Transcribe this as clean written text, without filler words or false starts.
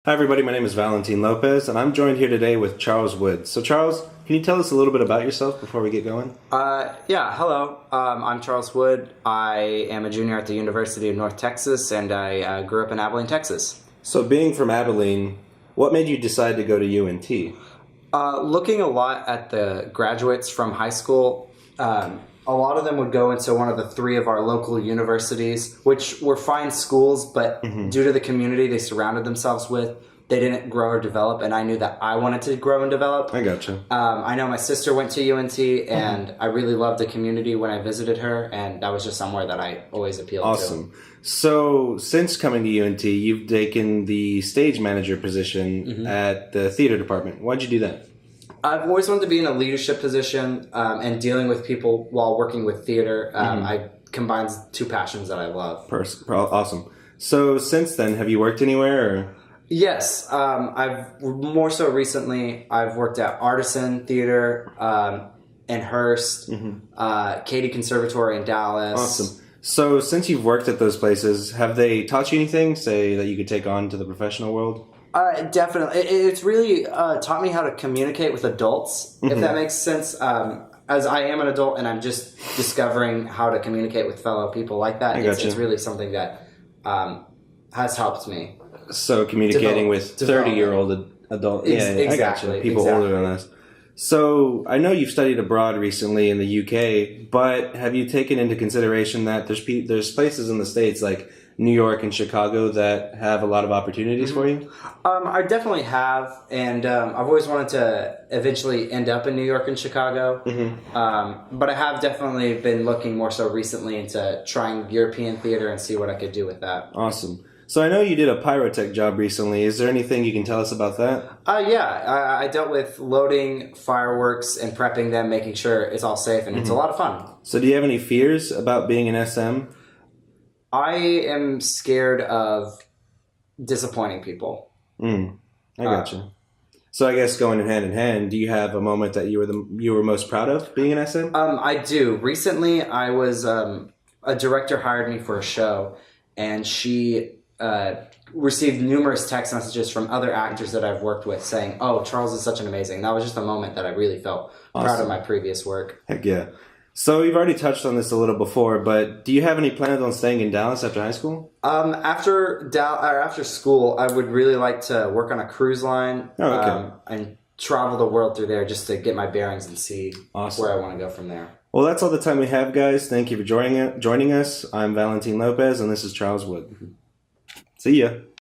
Hi, everybody. My name is Valentin Lopez, and I'm joined here today with Charles Wood. So, Charles, can you tell us a little bit about yourself before we get going? Yeah, hello. I'm Charles Wood. I am a junior at the University of North Texas, and I grew up in Abilene, Texas. So, being from Abilene, what made you decide to go to UNT? Looking a lot at the graduates from high school, a lot of them would go into one of the three of our local universities, which were fine schools, but due to the community they surrounded themselves with, they didn't grow or develop, and I knew that I wanted to grow and develop. I gotcha. I know my sister went to UNT, and I really loved the community when I visited her, and that was just somewhere that I always appealed to. Awesome. So, since coming to UNT, you've taken the stage manager position at the theater department. Why'd you do that? I've always wanted to be in a leadership position and dealing with people while working with theater. I combines two passions that I love. Awesome. So, since then, have you worked anywhere? Or? Yes, I've more so recently. I've worked at Artisan Theater in Hearst, Katy Conservatory in Dallas. Awesome. So, since you've worked at those places, have they taught you anything, say, that you could take on to the professional world? Definitely. It's really taught me how to communicate with adults, if that makes sense. As I am an adult and I'm just discovering how to communicate with fellow people like that, it's really something that has helped me. So communicating with 30-year-old adult, Exactly. I gotcha. People older than us. So I know you've studied abroad recently in the UK, but have you taken into consideration that there's places in the States like New York and Chicago that have a lot of opportunities for you? I definitely have, and I've always wanted to eventually end up in New York and Chicago. But I have definitely been looking more so recently into trying European theater and see what I could do with that. Awesome. So I know you did a pyrotech job recently. Is there anything you can tell us about that? I dealt with loading fireworks and prepping them, making sure it's all safe, and it's a lot of fun. So do you have any fears about being an SM? I am scared of disappointing people. I gotcha. So I guess going hand in hand, do you have a moment that you were most proud of being an SM? I do. Recently, I was a director hired me for a show, and she received numerous text messages from other actors that I've worked with saying, "Oh, Charles is such an amazing." That was just a moment that I really felt proud of my previous work. Heck yeah. So you've already touched on this a little before, but do you have any plans on staying in Dallas after high school? After school, I would really like to work on a cruise line and travel the world through there just to get my bearings and see where I want to go from there. Well, that's all the time we have, guys. Thank you for joining us. I'm Valentin Lopez, and this is Charles Wood. See ya.